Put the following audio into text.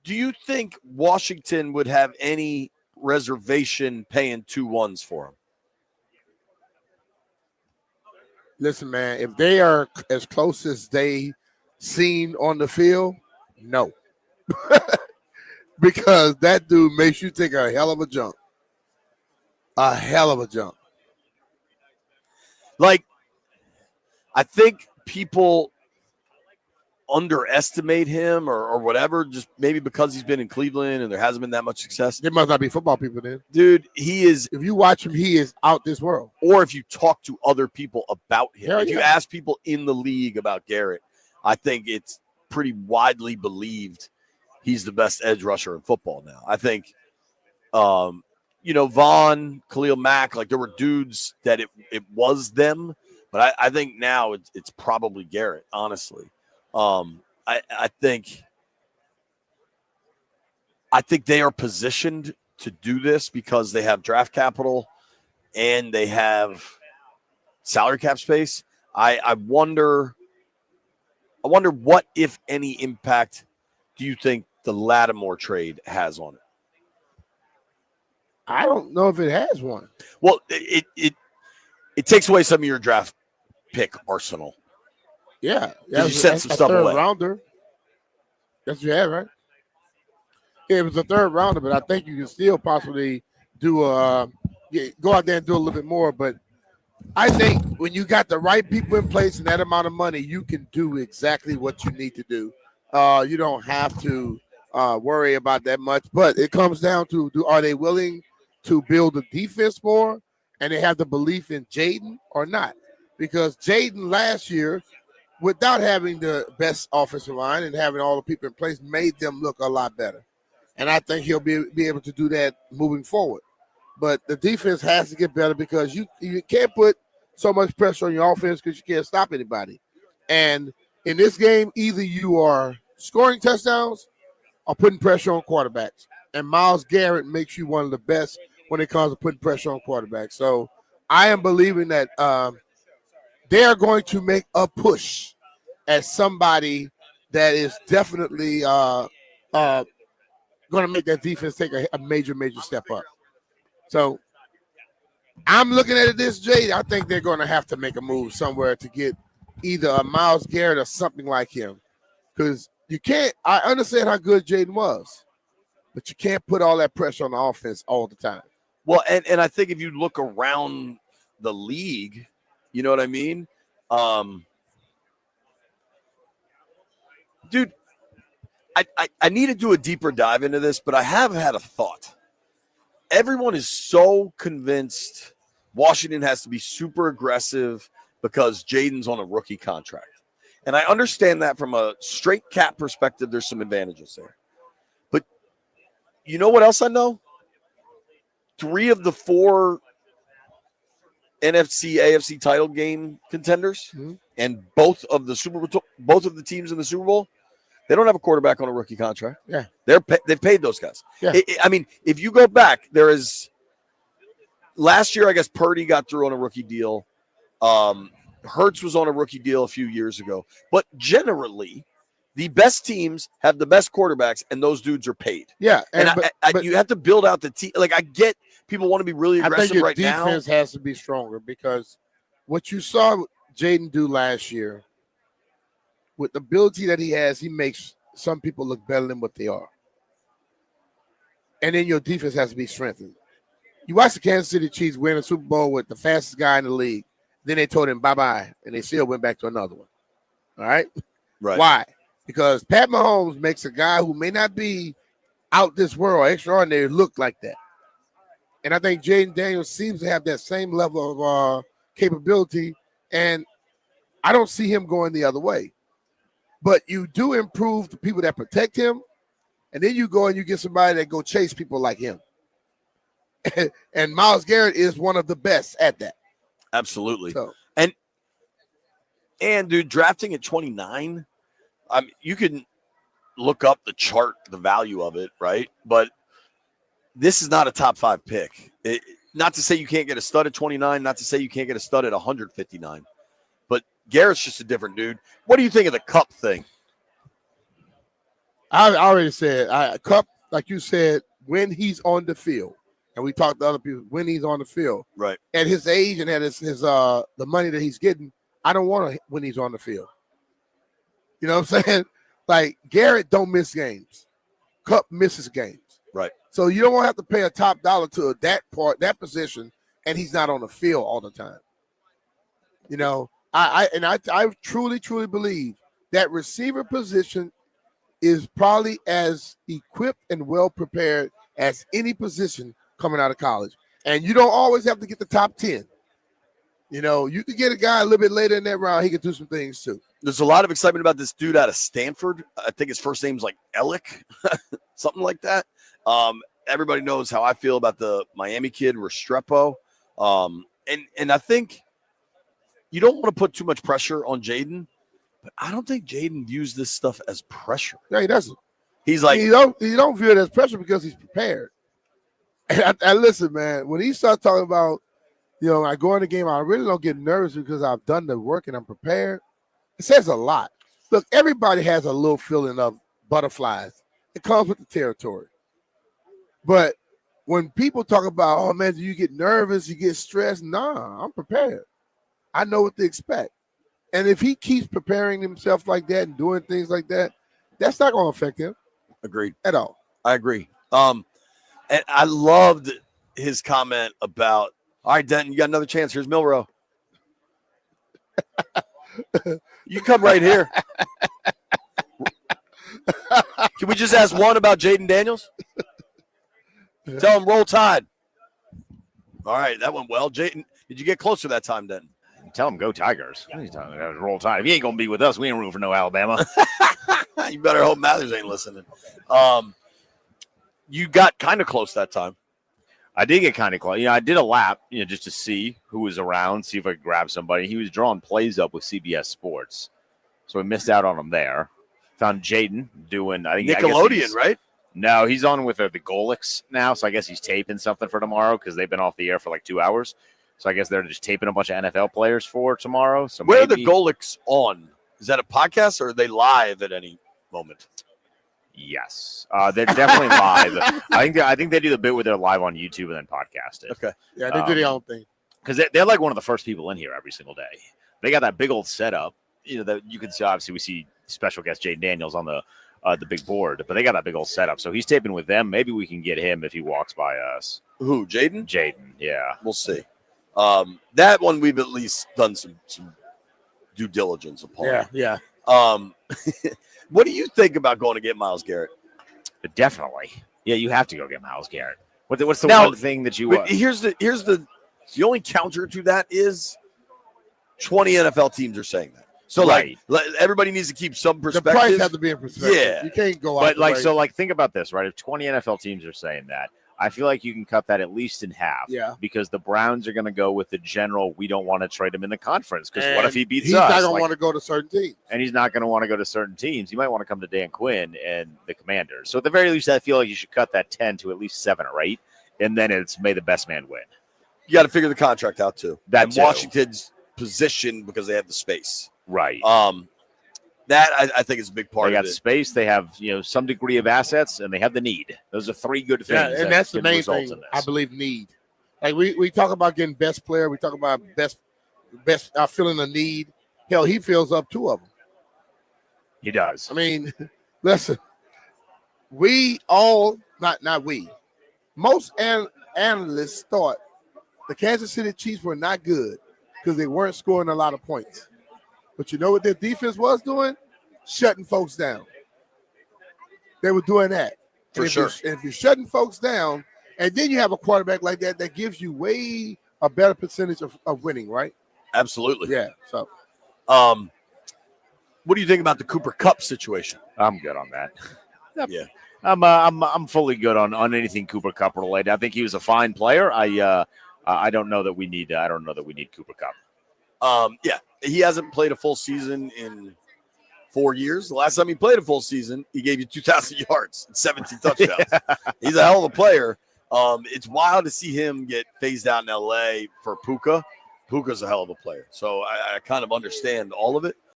Do you think Washington would have any reservation paying 2-1s for him? Listen, man, if they are as close as they seen on the field, no. Because that dude makes you take a hell of a jump. A hell of a jump. Like, I think people underestimate him or whatever, just maybe because he's been in Cleveland and there hasn't been that much success. There must not be football people then. Dude, he is. If you watch him, he is out this world. Or if you talk to other people about him. Hell if you yeah. ask people in the league about Garrett, I think it's pretty widely believed he's the best edge rusher in football now. I think, Vaughn, Khalil Mack, like there were dudes that it was them, but I think now it's probably Garrett, honestly. I think they are positioned to do this because they have draft capital and they have salary cap space. I wonder what, if any, impact do you think the Lattimore trade has on it? I don't know if it has one. Well, it takes away some of your draft pick arsenal. Yeah. You sent some stuff away. Rounder. That's what you had, right? Yeah, it was a third rounder, but I think you can still possibly do go out there and do a little bit more. But I think when you got the right people in place and that amount of money, you can do exactly what you need to do. You don't have to worry about that much. But it comes down to, are they willing to build a defense more, and they have the belief in Jayden or not? Because Jayden last year, without having the best offensive line and having all the people in place, made them look a lot better. And I think he'll be able to do that moving forward. But the defense has to get better because you can't put so much pressure on your offense because you can't stop anybody. And in this game, either you are scoring touchdowns or putting pressure on quarterbacks. And Myles Garrett makes you one of the best when it comes to putting pressure on quarterbacks. So I am believing that they are going to make a push at somebody that is definitely going to make that defense take a major, major step up. So I'm looking at it this, Jay. I think they're going to have to make a move somewhere to get either a Myles Garrett or something like him. Because you can't – I understand how good Jayden was, but you can't put all that pressure on the offense all the time. Well, and I think if you look around the league, you know what I mean? Dude, I need to do a deeper dive into this, but I have had a thought. Everyone is so convinced Washington has to be super aggressive because Jayden's on a rookie contract. And I understand that from a straight cap perspective, there's some advantages there. But you know what else I know? 3 of the 4 NFC, AFC title game contenders and both of the teams in the Super Bowl, they don't have a quarterback on a rookie contract. Yeah. They've paid those guys. Yeah. I mean, if you go back, there is last year, I guess Purdy got through on a rookie deal. Hurts was on a rookie deal a few years ago. But generally, the best teams have the best quarterbacks, and those dudes are paid. Yeah. But you have to build out the team. Like, I get people want to be really aggressive right now. I think your defense has to be stronger because what you saw Jayden do last year, with the ability that he has, he makes some people look better than what they are. And then your defense has to be strengthened. You watch the Kansas City Chiefs win a Super Bowl with the fastest guy in the league. Then they told him bye-bye, and they still went back to another one. All right? Right. Why? Because Pat Mahomes makes a guy who may not be out this world, extraordinary, look like that. And I think Jayden Daniels seems to have that same level of capability, and I don't see him going the other way. But you do improve the people that protect him, and then you go and you get somebody that go chase people like him. And Myles Garrett is one of the best at that. Absolutely. So. And dude, drafting at 29, you can look up the chart, the value of it, right? But this is not a top 5 pick. Not to say you can't get a stud at 29, not to say you can't get a stud at 159. But Garrett's just a different dude. What do you think of the Kupp thing? I already said Kupp, like you said, when he's on the field, and we talked to other people when he's on the field, Right. at his age and at his the money that he's getting, I don't want to when he's on the field. You know what I'm saying? Like Garrett don't miss games. Kupp misses games. Right. So you don't want to have to pay a top dollar to that position, and he's not on the field all the time. You know, I truly believe that receiver position is probably as equipped and well prepared as any position coming out of college. And you don't always have to get the top 10. You know, you can get a guy a little bit later in that round. He can do some things too. There's a lot of excitement about this dude out of Stanford. I think his first name's like Ellick, something like that. Everybody knows how I feel about the Miami kid, Restrepo. And I think you don't want to put too much pressure on Jayden, but I don't think Jayden views this stuff as pressure. No, he doesn't. He's like, he don't view it as pressure because he's prepared. And I listen, man, when he starts talking about, you know, I go in the game, I really don't get nervous because I've done the work and I'm prepared. It says a lot. Look, everybody has a little feeling of butterflies. It comes with the territory. But when people talk about, oh, man, do you get nervous? You get stressed? Nah, I'm prepared. I know what to expect. And if he keeps preparing himself like that and doing things like that, that's not going to affect him. Agreed. At all. I agree. And I loved his comment about, all right, Denton, you got another chance. Here's Milrow. You come right here. Can we just ask one about Jayden Daniels? Tell him roll tide. All right, that went well. Jayden, did you get closer that time, Denton? Tell him go Tigers. He's talking about roll tide. If he ain't gonna be with us, we ain't room for no Alabama. You better hope Mathers ain't listening. You got kind of close that time. I did get kind of close. You know, I did a lap, you know, just to see who was around, see if I could grab somebody. He was drawing plays up with CBS Sports, so we missed out on him there. Found Jayden doing, I think, Nickelodeon, right? No, he's on with the Golics now, so I guess he's taping something for tomorrow because they've been off the air for like 2 hours. So I guess they're just taping a bunch of NFL players for tomorrow. So where are the Golics on? Is that a podcast or are they live at any moment? Yes, they're definitely live. I think they do the bit where they're live on YouTube and then podcast it. Okay, yeah, they do their own thing because they're like one of the first people in here every single day. They got that big old setup. You know that you can see. Obviously, we see special guest Jayden Daniels on the big board, but they got that big old setup. So he's taping with them. Maybe we can get him if he walks by us. Who, Jayden? Jayden, yeah. We'll see. That one we've at least done some due diligence upon. Yeah. What do you think about going to get Myles Garrett? Definitely. Yeah, you have to go get Myles Garrett. What's the one thing that you want? Here's the only counter to that is 20 NFL teams are saying that. So right. Like everybody needs to keep some perspective. The price has to be in perspective. Yeah. You can't go out. But like, so like think about this, right? If 20 NFL teams are saying that, I feel like you can cut that at least in half. Yeah. Because the Browns are going to go with the general, we don't want to trade him in the conference. Because what if he beats us? He's not going to want to go to certain teams. And he's not going to want to go to certain teams. He might want to come to Dan Quinn and the Commanders. So at the very least, I feel like you should cut that 10 to at least 7 or 8. And then it's may the best man win. You got to figure the contract out too. That's Washington's position because they have the space. Right. That I think is a big part of it. They got space. They have some degree of assets, and they have the need. Those are 3 good things. Yeah, and that's the main thing. I believe need. Like we talk about getting best player. We talk about best filling a need. Hell, he fills up 2 of them. He does. I mean, listen. We all not we. Most analysts thought the Kansas City Chiefs were not good because they weren't scoring a lot of points. But you know what their defense was doing? Shutting folks down. They were doing that. For sure. And if you're shutting folks down, and then you have a quarterback like that gives you way a better percentage of winning, right? Absolutely. Yeah. So, what do you think about the Cooper Kupp situation? I'm good on that. Yeah. I'm fully good on anything Cooper Kupp related. I think he was a fine player. I don't know that we need Cooper Kupp. Yeah. He hasn't played a full season in 4 years. The last time he played a full season, he gave you 2,000 yards and 17 touchdowns. Yeah. He's a hell of a player. It's wild to see him get phased out in L.A. for Puka. Puka's a hell of a player. So I kind of understand all of it.